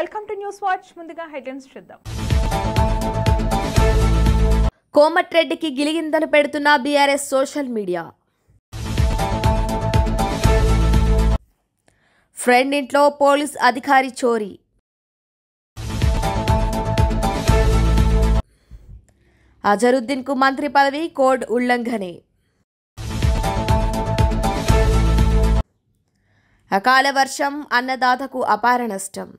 Welcome to news watch. ముందుగా headlines చూద్దాం. కోమటిరెడ్డికి గిలిగింతలు పెడుతున్న బీఆర్ఎస్ సోషల్ మీడియా. ఫ్రెండ్ ఇంట్లో పోలీస్ అధికారి చోరీ. అజరుద్దీన్ కు మంత్రి పదవి కోడ్ ఉల్లంఘనే. అకాల వర్షం అన్నదాతకు అపార నష్టం.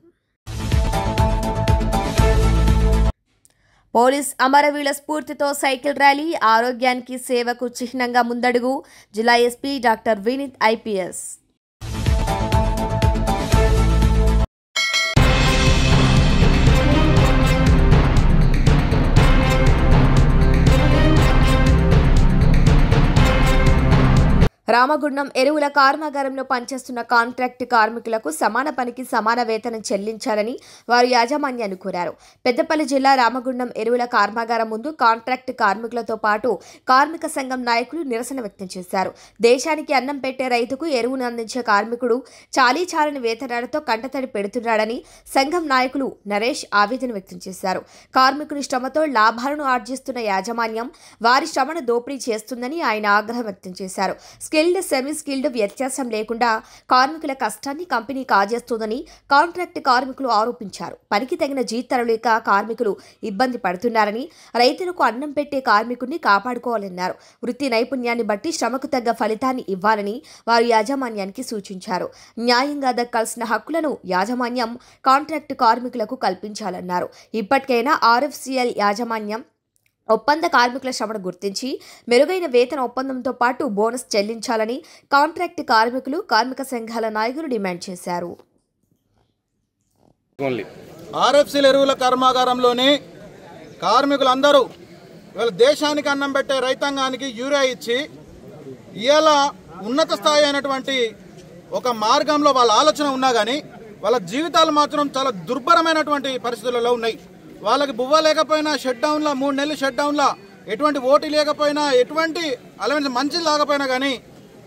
పోలీస్ అమరవీరుల స్ఫూర్తితో సైకిల్ ర్యాలీ, ఆరోగ్యానికి సేవకు చిహ్నంగా ముందడుగు. జిల్లా SP doctor Vineet IPS. Ramagundam ఎరువుల కర్మాగారంలో పనిచేస్తున్న కాంట్రాక్ట్ కార్మికులకు సమాన పనికి సమాన వేతనం చెల్లించాలని వారు యాజమాన్యాన్ని కోరారు. పెద్దపల్లి జిల్లా రామగుండం ఎరువుల కర్మాగారం ముందు కాంట్రాక్ట్ కార్మికులతో పాటు కార్మిక సంఘం నాయకులు నిరసన వ్యక్తం చేశారు. దేశానికి అన్నం పెట్టే రైతుకు ఎరువును అందించే కార్మికుడు చాలీచాలని వేతనాలతో కంటతడి పెడుతున్నాడని సంఘం నాయకులు నరేష్ ఆవేదన వ్యక్తం చేశారు. కార్మికుని శ్రమతో లాభాలను ఆర్జిస్తున్న యాజమాన్యం వారి శ్రమను దోపిడీ చేస్తుందని ఆయన ఆగ్రహం వ్యక్తం చేశారు. స్కిల్డ్, సెమీ స్కిల్డ్ వ్యత్యాసం లేకుండా కార్మికుల కష్టాన్ని కంపెనీ కాజేస్తోందని కాంట్రాక్ట్ కార్మికులు ఆరోపించారు. పనికి తగిన జీతాలు లేక కార్మికులు ఇబ్బంది పడుతున్నారని, రైతులకు అన్నం పెట్టే కార్మికుడిని కాపాడుకోవాలన్నారు. వృత్తి నైపుణ్యాన్ని బట్టి శ్రమకు తగ్గ ఫలితాన్ని ఇవ్వాలని వారు యాజమాన్యానికి సూచించారు. న్యాయంగా దక్కాల్సిన హక్కులను యాజమాన్యం కాంట్రాక్ట్ కార్మికులకు కల్పించాలన్నారు. ఇప్పటికైనా ఆర్ఎఫ్సిఎల్ యాజమాన్యం ఒప్పంద కార్మికుల శ్రమను గుర్తించి మెరుగైన వేతన ఒప్పందంతో పాటు బోనస్ చెల్లించాలని కాంట్రాక్ట్ కార్మికులు, కార్మిక సంఘాల నాయకులు డిమాండ్ చేశారు. ఆర్ఎఫ్సిఎల్ ఎరువుల కర్మాగారంలోని కార్మికులందరూ ఇవాళ దేశానికి అన్నం పెట్టే రైతాంగానికి యూరియా ఇచ్చి ఇవాళ ఉన్నత స్థాయి అయినటువంటి ఒక మార్గంలో వాళ్ళ ఆలోచన ఉన్నా కానీ వాళ్ళ జీవితాలు మాత్రం చాలా దుర్భరమైనటువంటి పరిస్థితులలో ఉన్నాయి. వాళ్ళకి బువ్వ లేకపోయినా షట్ డౌన్లో 3 నెలలు షట్ డౌన్లో ఎటువంటి ఓటీ లేకపోయినా ఎటువంటి అలవెన్స్ మంచిది లేకపోయినా కానీ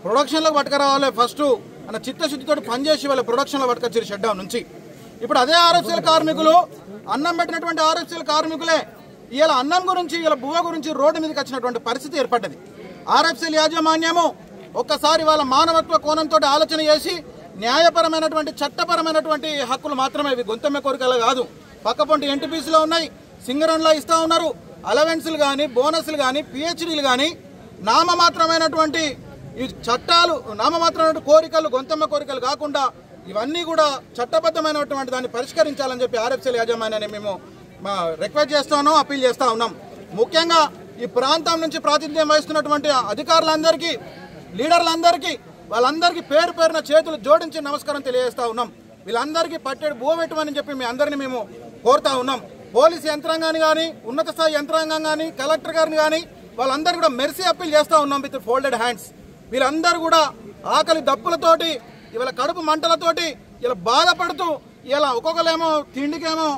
ప్రొడక్షన్లోకి పట్టుకురావాలి ఫస్ట్ అన్న చిత్తశుద్ధితో పనిచేసి వాళ్ళ ప్రొడక్షన్లో పట్టుకొచ్చారు షట్ డౌన్ నుంచి. ఇప్పుడు అదే ఆర్ఎఫ్సిఎల్ కార్మికులు, అన్నం పెట్టినటువంటి ఆర్ఎఫ్సిఎల్ కార్మికులే ఇలా అన్నం గురించి, ఇలా బువ్వ గురించి రోడ్డు మీదకి వచ్చినటువంటి పరిస్థితి ఏర్పడ్డది. ఆర్ఎఫ్సిఎల్ యాజమాన్యము ఒక్కసారి వాళ్ళ మానవత్వ కోణంతో ఆలోచన చేసి న్యాయపరమైనటువంటి, చట్టపరమైనటువంటి హక్కులు మాత్రమే, ఇవి గొంతెమ్మ కోరికలు కాదు. పక్కపొంటి ఎన్టీపీసీలో ఉన్నాయి, సింగరంలో ఇస్తూ ఉన్నారు. అలవెన్స్లు కానీ, బోనస్లు కానీ, పిహెచ్డీలు కానీ నామమాత్రమైనటువంటి ఈ చట్టాలు, నామమాత్రమైన కోరికలు, గొంతెమ్మ కోరికలు కాకుండా ఇవన్నీ కూడా చట్టబద్ధమైనటువంటి దాన్ని పరిష్కరించాలని చెప్పి ఆర్ఎఫ్సిఎల్ యాజమాన్యాన్ని మేము రిక్వెస్ట్ చేస్తూ ఉన్నాం, అప్పీల్ చేస్తూ ఉన్నాం. ముఖ్యంగా ఈ ప్రాంతం నుంచి ప్రాతినిధ్యం వహిస్తున్నటువంటి అధికారులందరికీ, లీడర్లందరికీ, వాళ్ళందరికీ పేరు పేరున చేతులు జోడించి నమస్కారం తెలియజేస్తూ ఉన్నాం. వీళ్ళందరికీ పట్టేడు బువ్వ పెట్టమని చెప్పి మీ అందరినీ మేము కోరుతా ఉన్నాం. పోలీసు యంత్రాంగాన్ని కానీ, ఉన్నత స్థాయి యంత్రాంగం కానీ, కలెక్టర్ గారిని కానీ వాళ్ళందరూ కూడా మెర్సీ అప్పీల్ చేస్తూ ఉన్నాం విత్ ఫోల్డెడ్ హ్యాండ్స్. వీళ్ళందరూ కూడా ఆకలి దప్పులతోటి, ఇవాళ కడుపు మంటలతోటి ఇలా బాధపడుతూ, ఇలా ఒక్కొక్కరేమో తిండికేమో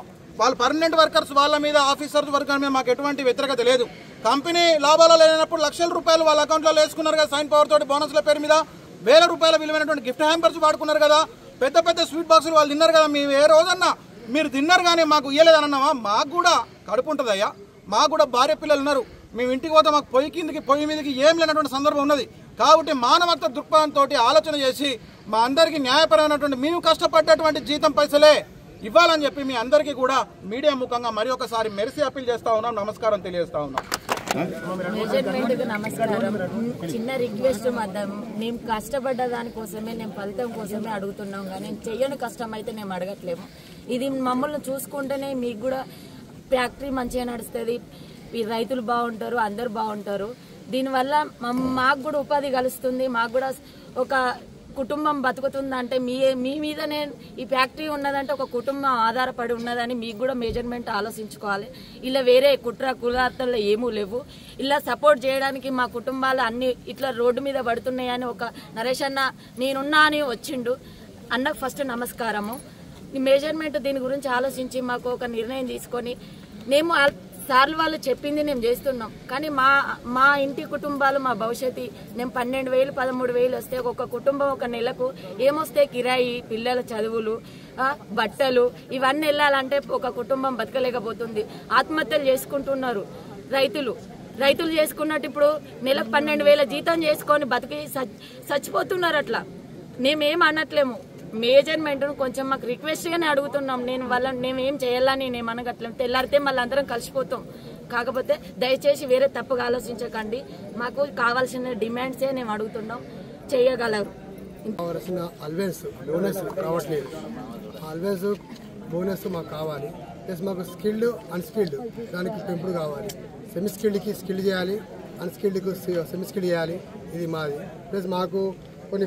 వాళ్ళు పర్మనెంట్ వర్కర్స్, వాళ్ళ మీద ఆఫీసర్స్ వర్కర్ మీద మాకు ఎటువంటి వ్యతిరేకత లేదు. కంపెనీ లాభాలు లేనప్పుడు లక్షల రూపాయలు వాళ్ళ అకౌంట్లో వేసుకున్నారు కదా, సైన్ పవర్ తోటి బోనస్ల పేరు మీద 1000 రూపాయల విలువైనటువంటి గిఫ్ట్ హ్యాంపర్స్ వాడుకున్నారు కదా, పెద్ద పెద్ద స్వీట్ బాక్సులు వాళ్ళు తిన్నారు కదా. మేము ఏ రోజన్నా మీరు తిన్నారు కానీ మాకు ఇయ్యలేదన్నామా? మాకు కూడా కడుపు ఉంటుందయ్యా, మాకు కూడా భార్య పిల్లలు ఉన్నారు. మేము ఇంటికి పోతే మాకు పొయ్యి కిందకి పొయ్యి మీదకి ఏం లేనటువంటి సందర్భం ఉన్నది. కాబట్టి మానవత్వ దృక్పథంతో ఆలోచన చేసి మా అందరికీ న్యాయపరమైనటువంటి, మేము కష్టపడ్డటువంటి జీతం పైసలే ఇవ్వాలని చెప్పి మీ అందరికీ కూడా మీడియా ముఖంగా మరి ఒకసారి మెరిసి అప్పీల్ చేస్తా ఉన్నాం, నమస్కారం తెలియజేస్తా ఉన్నాం. మేనేజ్మెంట్కి నమస్కారం. చిన్న రిక్వెస్ట్, మేము కష్టపడ్డ దానికోసమే, నేను ఫలితం కోసమే అడుగుతున్నాం కానీ నేను చెయ్యని కష్టం అయితే మేము అడగట్లేము. ఇది మమ్మల్ని చూసుకుంటేనే మీకు కూడా ఫ్యాక్టరీ మంచిగా నడుస్తుంది, ఈ రైతులు బాగుంటారు, అందరు బాగుంటారు. దీనివల్ల మాకు కూడా ఉపాధి కలుస్తుంది, మాకు కూడా ఒక కుటుంబం బతుకుతుందంటే మీ మీదనే ఈ ఫ్యాక్టరీ ఉన్నదంటే ఒక కుటుంబం ఆధారపడి ఉన్నదని మీకు కూడా మేజర్మెంట్ ఆలోచించుకోవాలి. ఇలా వేరే కుట్ర కులార్తల్లో ఏమూ లేవు. ఇలా సపోర్ట్ చేయడానికి మా కుటుంబాలు అన్ని ఇట్లా రోడ్డు మీద పడుతున్నాయని ఒక నరేష్ అన్న నేనున్నా అని వచ్చిండు. అన్నకు ఫస్ట్ నమస్కారము. ఈ మేజర్మెంట్ దీని గురించి ఆలోచించి మాకు ఒక నిర్ణయం తీసుకొని, మేము సార్లు వాళ్ళు చెప్పింది మేము చేస్తున్నాం కానీ మా ఇంటి కుటుంబాలు, మా భవిష్యత్తు, నేను 12,000 13,000 వస్తే ఒక కుటుంబం ఒక నెలకు ఏమొస్తే కిరాయి, పిల్లల చదువులు, బట్టలు ఇవన్నీ వెళ్ళాలంటే ఒక కుటుంబం బతకలేకపోతుంది. ఆత్మహత్యలు చేసుకుంటున్నారు రైతులు చేసుకున్నట్టు ఇప్పుడు నెలకు 12,000 జీతం చేసుకొని బతికి చచ్చిపోతున్నారు. అట్లా మేమేం అనట్లేము, మేజర్మెంట్ కొంచెం మాకు రిక్వెస్ట్ గానే అడుగుతున్నాం. మేమేం చేయాలని నేను అనగట్లేము. తెల్లారితే మళ్ళీ అందరం కలిసిపోతాం. కాకపోతే దయచేసి వేరే తప్పుగా ఆలోచించకండి. మాకు కావాల్సిన డిమాండ్సే మేము అడుగుతున్నాం, చేయగలరు. అల్వేస్ బోనస్ రావట్లేదు. అల్వేస్ బోనస్ మాకు కావాలి. ప్లస్ మాకు స్కిల్డ్ అన్స్కిల్డ్ దానికి పెంపుడు కావాలి. సెమీ స్కిల్డ్కి స్కిల్డ్ చేయాలి, అన్స్కిల్డ్కి సెమీ స్కిల్డ్ చేయాలి. ఇది మాది. ప్లస్ మాకు కొన్ని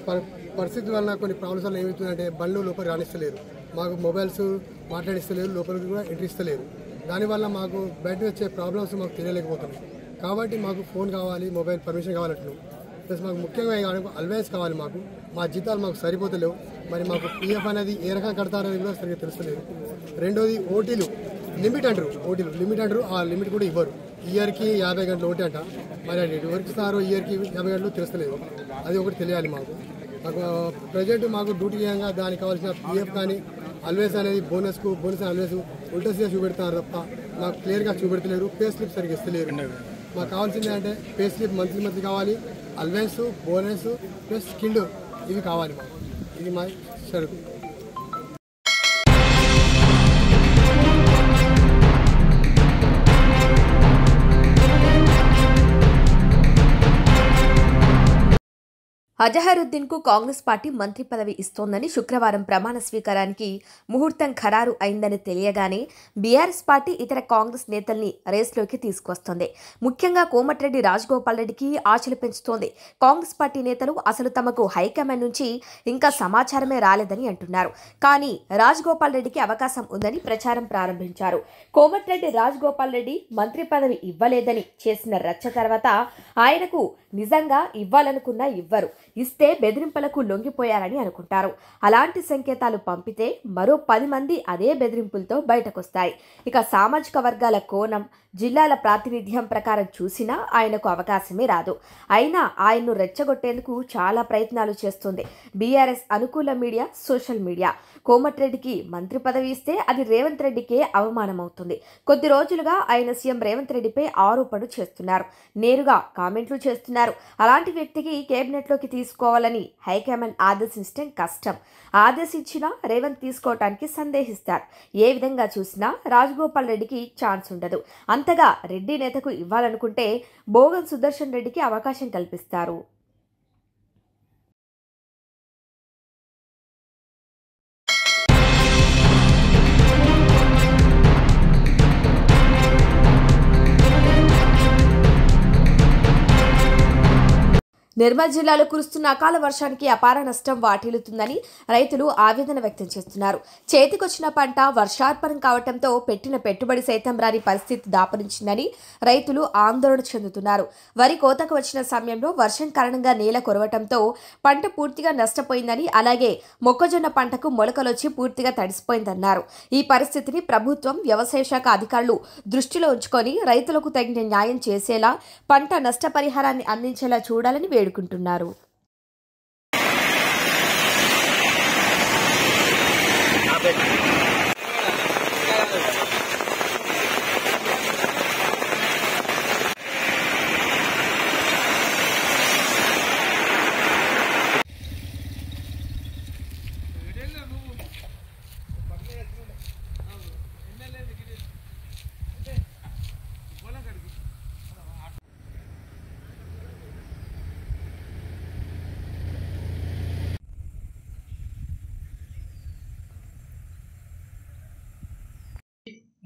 పరిస్థితి వలన కొన్ని ప్రాబ్లమ్స్ వల్ల ఏమవుతుందంటే బండ్లు లోపలికి రాణిస్తలేరు, మాకు మొబైల్స్ మాట్లాడిస్తలేరు, లోపలికి కూడా ఎంట్రీ ఇస్తలేరు. దానివల్ల మాకు బయట వచ్చే ప్రాబ్లమ్స్ మాకు తెలియలేకపోతున్నాయి. కాబట్టి మాకు ఫోన్ కావాలి, మొబైల్ పర్మిషన్ కావాలంటున్నాం. ప్లస్ మాకు ముఖ్యంగా అల్వేస్ కావాలి. మా జీతాలు మాకు సరిపోతలేవు. మరి మాకు పిఎఫ్ అనేది ఏ రకంగా కడతారనేది కూడా సరిగ్గా తెలుస్తలేదు. రెండోది ఓటీలు లిమిట్ అంటారు. ఆ లిమిట్ కూడా ఇవ్వరు. ఇయర్కి 50 గంటలు ఓటీ అంట. మరి అది ఎవరికి ఇస్తారో ఇయర్కి 50 గంటలు తెలుస్తలేదు. అది ఒకటి తెలియాలి మాకు. ప్రజెంట్ మాకు డ్యూటీ చేయంగా దానికి కావాల్సిన పిఎఫ్ కానీ అల్వేస్ అనేది బోనస్ అల్వేస్ ఉల్టా చూపెడతారు తప్ప మాకు క్లియర్గా చూపెడతలేరు. పే స్లిప్ సరిగ్గా ఇస్తలేరు. మాకు కావాల్సింది అంటే పే స్లిప్ మంత్లీ కావాలి, అల్వేన్స్ బోనస్ ప్లస్ స్కిల్డ్ ఇవి కావాలి మాకు. ఇది మా షరతు. అజహరుద్దీన్ కు కాంగ్రెస్ పార్టీ మంత్రి పదవి ఇస్తోందని శుక్రవారం ప్రమాణ స్వీకారానికి ముహూర్తం ఖరారు అయిందని తెలియగానే బీఆర్ఎస్ పార్టీ ఇతర కాంగ్రెస్ నేతల్ని రేస్లోకి తీసుకొస్తోంది. ముఖ్యంగా కోమటిరెడ్డి రాజగోపాల్ రెడ్డికి ఆశలు పెంచుతోంది. కాంగ్రెస్ పార్టీ నేతలు అసలు తమకు హైకమాండ్ నుంచి ఇంకా సమాచారమే రాలేదని అంటున్నారు. కానీ రాజగోపాల్ రెడ్డికి అవకాశం ఉందని ప్రచారం ప్రారంభించారు. కోమటిరెడ్డి రాజగోపాల్ రెడ్డి మంత్రి పదవి ఇవ్వలేదని చేసిన రచ్చ తర్వాత ఆయనకు నిజంగా ఇవ్వాలనుకున్నా ఇవ్వరు, ఇస్తే బెదిరింపులకు లొంగిపోయారని అనుకుంటారు. అలాంటి సంకేతాలు పంపితే మరో 10 మంది అదే బెదిరింపులతో బయటకొస్తాయి. ఇక సామాజిక వర్గాల కోణం, జిల్లాల ప్రాతినిధ్యం ప్రకారం చూసినా ఆయనకు అవకాశమే రాదు. అయినా ఆయన్ను రెచ్చగొట్టేందుకు చాలా ప్రయత్నాలు చేస్తుంది బీఆర్ఎస్ అనుకూల మీడియా, సోషల్ మీడియా. కోమటిరెడ్డికి మంత్రి పదవి ఇస్తే అది రేవంత్ రెడ్డికే అవమానమవుతుంది. కొద్ది రోజులుగా ఆయన సీఎం రేవంత్ రెడ్డిపై ఆరోపణలు చేస్తున్నారు, నేరుగా కామెంట్లు చేస్తున్నారు. అలాంటి వ్యక్తికి కేబినెట్లోకి తీసుకోవాలని హైకమాండ్ ఆదేశించడం కష్టం. ఆదేశించినా రేవంత్ తీసుకోవటానికి సందేహిస్తారు. ఏ విధంగా చూసినా రాజగోపాల్ రెడ్డికి ఛాన్స్ ఉండదు. అంతగా రెడ్డి నేతకు ఇవ్వాలనుకుంటే బోగన్ సుదర్శన్ రెడ్డికి అవకాశం కల్పిస్తారు. నిర్మల్ జిల్లాలో కురుస్తున్న అకాల వర్షానికి అపార నష్టం వాటిల్లుతుందని రైతులు ఆవేదన వ్యక్తం చేస్తున్నారు. చేతికొచ్చిన పంట వర్షార్పణం కావడంతో పెట్టిన పెట్టుబడి సైతం రాని పరిస్థితి దాపరించిందని రైతులు ఆందోళన చెందుతున్నారు. వరి కోతకు వచ్చిన సమయంలో వర్షం కారణంగా నేల కొరవటంతో పంట పూర్తిగా నష్టపోయిందని, అలాగే మొక్కజొన్న పంటకు మొలకలొచ్చి పూర్తిగా తడిసిపోయిందన్నారు. ఈ పరిస్థితిని ప్రభుత్వం, వ్యవసాయ శాఖ అధికారులు దృష్టిలో ఉంచుకొని రైతులకు తగిన న్యాయం చేసేలా పంట నష్టపరిహారాన్ని అందించేలా చూడాలని వేడుకుంటున్నారు.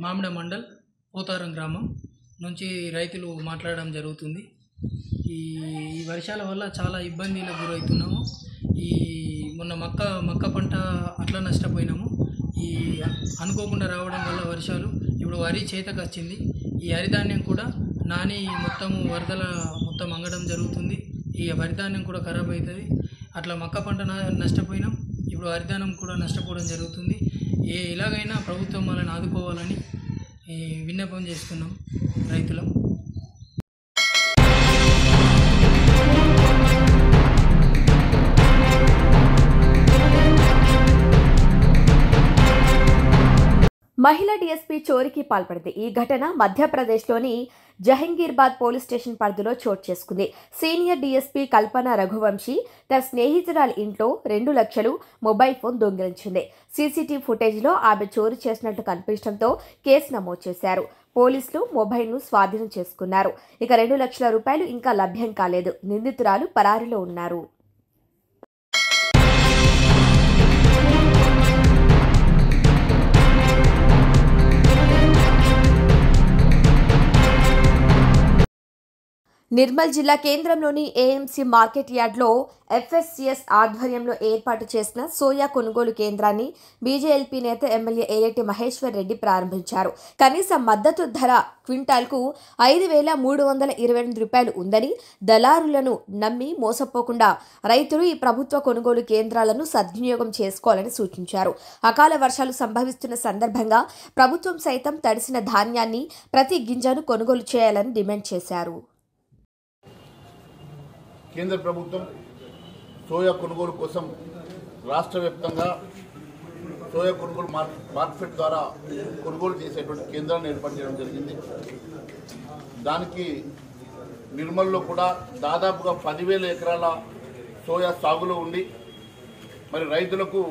మామిడ మండల్ పోతారం గ్రామం నుంచి రైతులు మాట్లాడడం జరుగుతుంది. ఈ వర్షాల వల్ల చాలా ఇబ్బందులకు గురవుతున్నాము. మొన్న మక్క పంట అట్లా నష్టపోయినాము. ఈ అనుకోకుండా రావడం వల్ల వర్షాలు ఇప్పుడు వరి చేతకు వచ్చింది. ఈ హరిధాన్యం కూడా నాని మొత్తము వరదల మొత్తం అంగడం జరుగుతుంది. ఈ వరిధాన్యం కూడా ఖరాబ్ అవుతుంది. అట్లా మక్క పంట నష్టపోయినాం. ఇప్పుడు హరిధాన్యం కూడా నష్టపోవడం జరుగుతుంది. ఎలాగైనా ప్రభుత్వం వాళ్ళని ఆదుకోవాలని విన్నపం చేస్తున్నాం రైతులం. మహిళా డీఎస్పీ చోరీకి పాల్పడింది. ఈ ఘటన మధ్యప్రదేశ్లోని జహంగీర్బాద్ పోలీస్ స్టేషన్ పరిధిలో చోటు చేసుకుంది. సీనియర్ డీఎస్పీ కల్పన రఘువంశీ తన స్నేహితురాలి ఇంట్లో 2 లక్షలు మొబైల్ ఫోన్ దొంగిలించింది. సీసీటీవీ ఫుటేజ్లో ఆమె చోరీ చేసినట్టు కనిపించడంతో కేసు నమోదు చేశారు. పోలీసులు మొబైల్ను స్వాధీనం చేసుకున్నారు. ఇక 2 లక్షల రూపాయలు ఇంకా లభ్యం కాలేదు. నిందితురాలు పరారీలో ఉన్నారు. నిర్మల్ జిల్లా కేంద్రంలోని ఏఎంసీ మార్కెట్ యార్డ్లో ఎఫ్ఎస్సిఎస్ ఆధ్వర్యంలో ఏర్పాటు చేసిన సోయా కొనుగోలు కేంద్రాన్ని బీజేఎల్పీ నేత ఎమ్మెల్యే ఏలేటి మహేశ్వర్ రెడ్డి ప్రారంభించారు. కనీస మద్దతు ధర క్వింటాల్కు 5,328 రూపాయలు ఉందని, దళారులను నమ్మి మోసపోకుండా రైతులు ఈ ప్రభుత్వ కొనుగోలు కేంద్రాలను సద్వినియోగం చేసుకోవాలని సూచించారు. అకాల వర్షాలు సంభవిస్తున్న సందర్భంగా ప్రభుత్వం సైతం తడిసిన ధాన్యాన్ని ప్రతి గింజను కొనుగోలు చేయాలని డిమాండ్ చేశారు. కేంద్ర ప్రభుత్వం సోయా కొనుగోలు కోసం రాష్ట్ర వ్యాప్తంగా సోయా కొనుగోలు మార్కెట్ ద్వారా కొనుగోలు చేసేటువంటి కేంద్రాన్ని ఏర్పాటు చేయడం జరిగింది. దానికి నిర్మల్లో కూడా దాదాపుగా 10,000 ఎకరాల సోయా సాగులో ఉండి మరి రైతులకు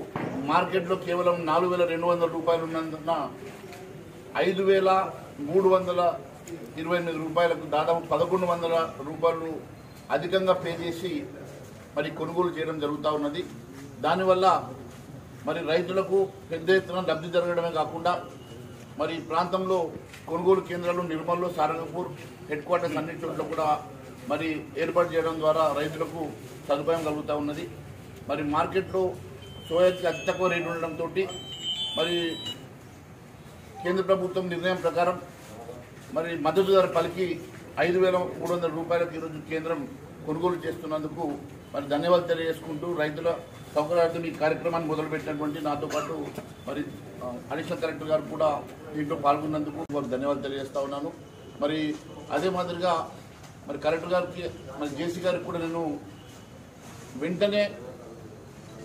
మార్కెట్లో కేవలం 4,200 రూపాయలు ఉన్నందున 5,328 రూపాయలకు దాదాపు 1,100 రూపాయలు అధికంగా పే చేసి మరి కొనుగోలు చేయడం జరుగుతూ ఉన్నది. దానివల్ల మరి రైతులకు పెద్ద ఎత్తున లబ్ధి జరగడమే కాకుండా మరి ప్రాంతంలో కొనుగోలు కేంద్రాలు నిర్మల్లో, సారంగపూర్ హెడ్ క్వార్టర్స్ అన్ని చోట్ల కూడా మరి ఏర్పాటు చేయడం ద్వారా రైతులకు సదుపాయం కలుగుతూ ఉన్నది. మరి మార్కెట్లో సోయాకి అతి తక్కువ రేటు ఉండడంతో మరి కేంద్ర ప్రభుత్వం నిర్ణయం ప్రకారం మరి మద్దతు ధర పలికి 5,300 రూపాయలకు ఈరోజు కేంద్రం కొనుగోలు చేస్తున్నందుకు మరి ధన్యవాదాలు తెలియజేసుకుంటూ రైతుల సౌకర్యార్థం ఈ కార్యక్రమాన్ని మొదలుపెట్టినటువంటి నాతో పాటు మరి అడిషనల్ కలెక్టర్ గారు కూడా దీంట్లో పాల్గొన్నందుకు వారికి ధన్యవాదాలు తెలియజేస్తా ఉన్నాను. మరి అదే మాదిరిగా మరి కలెక్టర్ గారికి మరి జేసీ గారికి కూడా నేను వెంటనే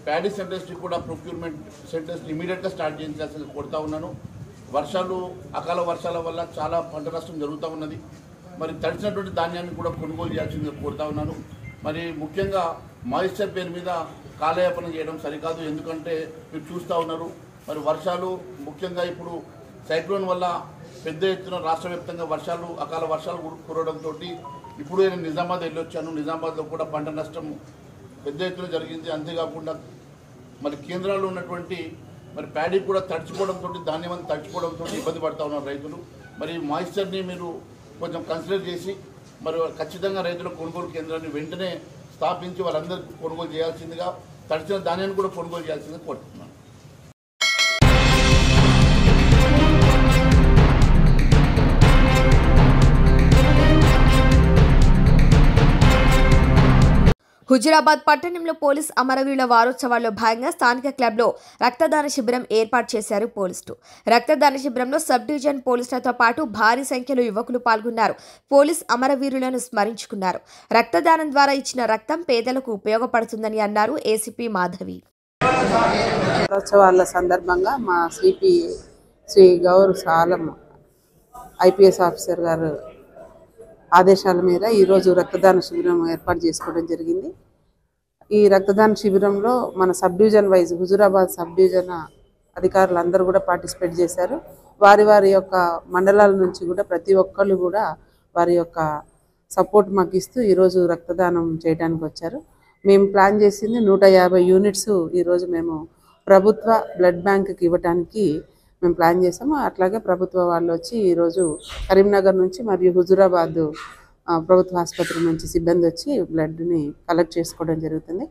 ప్యాడీ సెంటర్స్కి కూడా ప్రొక్యూర్మెంట్ సెంటర్స్ ఇమీడియట్గా స్టార్ట్ చేయించాల్సి కోరుతా ఉన్నాను. అకాల వర్షాల వల్ల చాలా పంట నష్టం జరుగుతూ ఉన్నది. మరి తడిచినటువంటి ధాన్యాన్ని కూడా కొనుగోలు చేయాల్సిందిగా కోరుతా ఉన్నాను. మరి ముఖ్యంగా మాయిశ్చర్ పేరు మీద కాలయాపన చేయడం సరికాదు. ఎందుకంటే మీరు చూస్తూ ఉన్నారు మరి వర్షాలు ముఖ్యంగా ఇప్పుడు సైక్లోన్ వల్ల పెద్ద ఎత్తున రాష్ట్ర వ్యాప్తంగా అకాల వర్షాలు కురవడంతో ఇప్పుడు నేను నిజామాబాద్ వెళ్ళొచ్చాను. నిజామాబాద్లో కూడా పంట నష్టం పెద్ద ఎత్తున జరిగింది. అంతేకాకుండా మరి కేంద్రాల్లో ఉన్నటువంటి మరి ప్యాడీ కూడా తడిచిపోవడంతో ధాన్యం అంతా తడిచిపోవడంతో ఇబ్బంది పడుతూ ఉన్నారు రైతులు. మరి మాయిశ్చర్ని మీరు కొంచెం కన్సిడర్ చేసి మరి ఖచ్చితంగా రైతుల కొనుగోలు కేంద్రాన్ని వెంటనే స్థాపించి వాళ్ళందరూ కొనుగోలు చేయాల్సిందిగా, తడిచిన ధాన్యాన్ని కూడా కొనుగోలు చేయాల్సిందిగా కోరుతున్నాను. హుజురాబాద్ పట్టణంలో పోలీస్ అమరవీరుల వారోత్సవాల్లో భాగంగా స్థానిక క్లబ్లో రక్తదాన శిబిరం ఏర్పాటు చేశారు పోలీసులు. రక్తదాన శిబిరంలో సబ్ డివిజన్ పోలీసులతో పాటు భారీ సంఖ్యలో యువకులు పాల్గొన్నారు. పోలీస్ అమరవీరులను స్మరించుకున్నారు. రక్తదానం ద్వారా ఇచ్చిన రక్తం పేదలకు ఉపయోగపడుతుందని అన్నారు ఏసీపీ మాధవి. వారోత్సవాల సందర్భంగా మా CP Shri Gaush Alam IPS officer గారు ఆదేశాల మేర ఈరోజు రక్తదాన శిబిరం ఏర్పాటు చేసుకోవడం జరిగింది. ఈ రక్తదాన శిబిరంలో మన sub division wise Huzurabad sub division అధికారులు అందరూ కూడా పార్టిసిపేట్ చేశారు. వారి యొక్క మండలాల నుంచి కూడా ప్రతి ఒక్కళ్ళు కూడా వారి యొక్క సపోర్ట్ మాకు ఇస్తూ ఈరోజు రక్తదానం చేయడానికి వచ్చారు. మేము ప్లాన్ చేసింది 150 యూనిట్స్ ఈరోజు మేము ప్రభుత్వ బ్లడ్ బ్యాంక్కి ఇవ్వడానికి మేము ప్లాన్ చేసాము. అట్లాగే ప్రభుత్వ వాళ్ళు వచ్చి ఈరోజు కరీంనగర్ నుంచి మరియు హుజురాబాద్ ప్రభుత్వ ఆసుపత్రి నుంచి సిబ్బంది వచ్చి బ్లడ్ని కలెక్ట్ చేసుకోవడం జరుగుతుంది.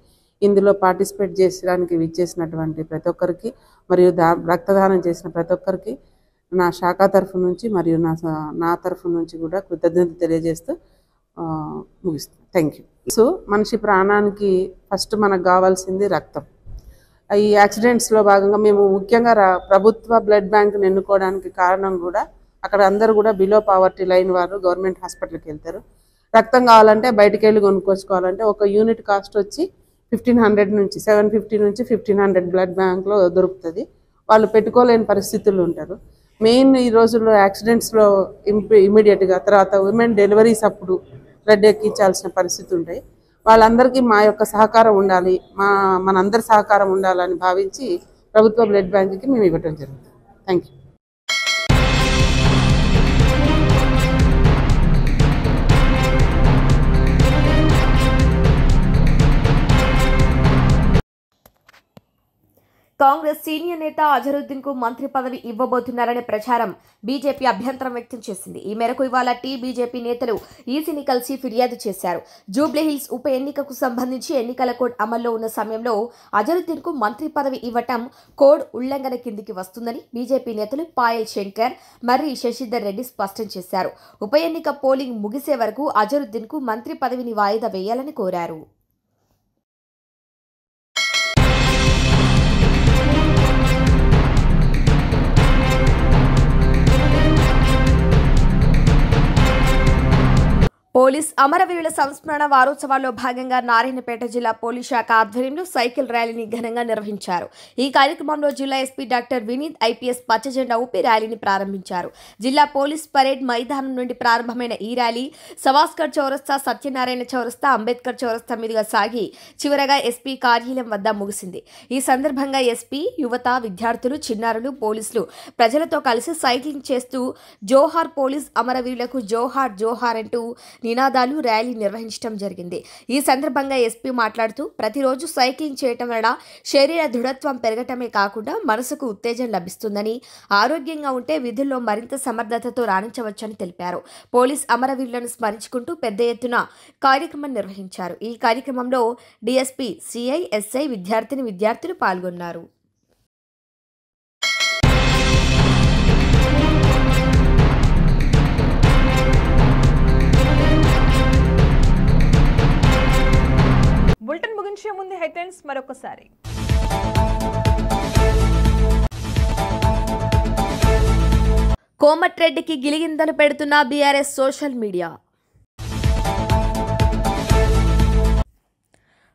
ఇందులో పార్టిసిపేట్ చేయడానికి విచ్చేసినటువంటి ప్రతి ఒక్కరికి మరియు రక్తదానం చేసిన ప్రతి ఒక్కరికి నా శాఖ తరఫు నుంచి మరియు నా తరఫు నుంచి కూడా కృతజ్ఞత తెలియజేస్తూ ముగిస్తాను. Thank you. సో మనిషి ప్రాణానికి ఫస్ట్ మనకు కావాల్సింది రక్తం. ఈ యాక్సిడెంట్స్లో భాగంగా మేము ముఖ్యంగా ప్రభుత్వ బ్లడ్ బ్యాంక్ని ఎన్నుకోవడానికి కారణం కూడా అక్కడ అందరూ కూడా బిలో పావర్టీ లైన్ వారు గవర్నమెంట్ హాస్పిటల్కి వెళ్తారు. రక్తం కావాలంటే బయటికి వెళ్ళి కొనుక్కోవాలంటే ఒక యూనిట్ కాస్ట్ వచ్చి 1,500 నుంచి 750 నుంచి 1,500 బ్లడ్ బ్యాంక్లో దొరుకుతుంది. వాళ్ళు పెట్టుకోలేని పరిస్థితులు ఉంటారు. మెయిన్ ఈ రోజుల్లో యాక్సిడెంట్స్లో ఇమీడియట్గా తర్వాత ఉమెన్ డెలివరీస్ అప్పుడు బ్లడ్ ఎక్కించాల్సిన పరిస్థితి ఉంటాయి. వాళ్ళందరికీ మా యొక్క సహకారం ఉండాలి, మనందరి సహకారం ఉండాలని భావించి ప్రభుత్వ బ్లడ్ బ్యాంక్కి మేము ఇవ్వటం జరుగుతుంది. Thank you. కాంగ్రెస్ సీనియర్ నేత అజరుద్దీన్ కు మంత్రి పదవి ఇవ్వబోతున్నారనే ప్రచారం బీజేపీ అభ్యంతరం వ్యక్తం చేసింది. ఈ మేరకు ఇవాళ బీజేపీ నేతలు ఈసీని కలిసి ఫిర్యాదు చేశారు. జూబ్లీహిల్స్ ఉప ఎన్నికకు సంబంధించి ఎన్నికల కోడ్ అమల్లో ఉన్న సమయంలో అజరుద్దీన్ కు మంత్రి పదవి ఇవ్వటం కోడ్ ఉల్లంఘన కిందికి వస్తుందని బీజేపీ నేతలు పాయల్ శంకర్, మర్రి శశిధర్ రెడ్డి స్పష్టం చేశారు. ఉప ఎన్నిక పోలింగ్ ముగిసే వరకు అజరుద్దీన్ కు మంత్రి పదవిని వాయిదా వేయాలని కోరారు. పోలీస్ అమరవీరుల సంస్మరణ వారోత్సవాల్లో భాగంగా నారాయణపేట జిల్లా పోలీస్ శాఖ ఆధ్వర్యంలో సైకిల్ ర్యాలీని ఘనంగా నిర్వహించారు. ఈ కార్యక్రమంలో జిల్లా ఎస్పీ డాక్టర్ వినీత్ ఐపీఎస్ పచ్చజెండా ఊపి ర్యాలీని ప్రారంభించారు. జిల్లా పోలీస్ పరేడ్ మైదానం నుండి ప్రారంభమైన ఈ ర్యాలీ సవాస్కర్ చౌరస్తా, సత్యనారాయణ చౌరస్తా, అంబేద్కర్ చౌరస్తా మీదుగా సాగి చివరగా ఎస్పీ కార్యాలయం వద్ద ముగిసింది. ఈ సందర్భంగా ఎస్పీ, యువత, విద్యార్థులు, చిన్నారులు, పోలీసులు ప్రజలతో కలిసి సైక్లింగ్ చేస్తూ జోహార్ పోలీస్ అమరవీరులకు జోహార్ జోహార్ అంటూ నినాదాలు ర్యాలీ నిర్వహించడం జరిగింది. ఈ సందర్భంగా ఎస్పీ మాట్లాడుతూ ప్రతిరోజు సైక్లింగ్ చేయటం వలన శరీర దృఢత్వం పెరగటమే కాకుండా మనసుకు ఉత్తేజం లభిస్తుందని, ఆరోగ్యంగా ఉంటే విధుల్లో మరింత సమర్థతతో రాణించవచ్చని తెలిపారు. పోలీస్ అమరవీరులను స్మరించుకుంటూ పెద్ద ఎత్తున కార్యక్రమం నిర్వహించారు. ఈ కార్యక్రమంలో డీఎస్పీ, సిఐ, ఎస్ఐ, విద్యార్థులు పాల్గొన్నారు. బులెటిన్ ముగించే ముందు హెడ్లైన్స్ మరొకసారి. కోమటిరెడ్డికి గిలిగింతలు పెడుతున్న బీఆర్ఎస్ సోషల్ మీడియా.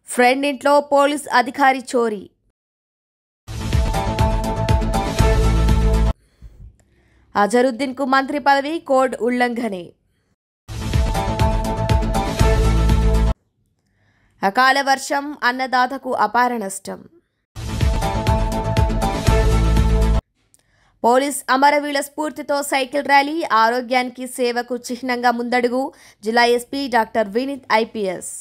ఫ్రెండ్ ఇంట్లో పోలీస్ అధికారి చోరీ. అజరుద్దీన్ కు మంత్రి పదవి కోడ్ ఉల్లంఘనే. అకాల వర్షం అన్నదాతకు అపార నష్టం. పోలీస్ అమరవీరుల స్ఫూర్తితో సైకిల్ ర్యాలీ, ఆరోగ్యానికి సేవకు చిహ్నంగా ముందడుగు. జిల్లా ఎస్పీ డాక్టర్ వినీత్ ఐపీఎస్.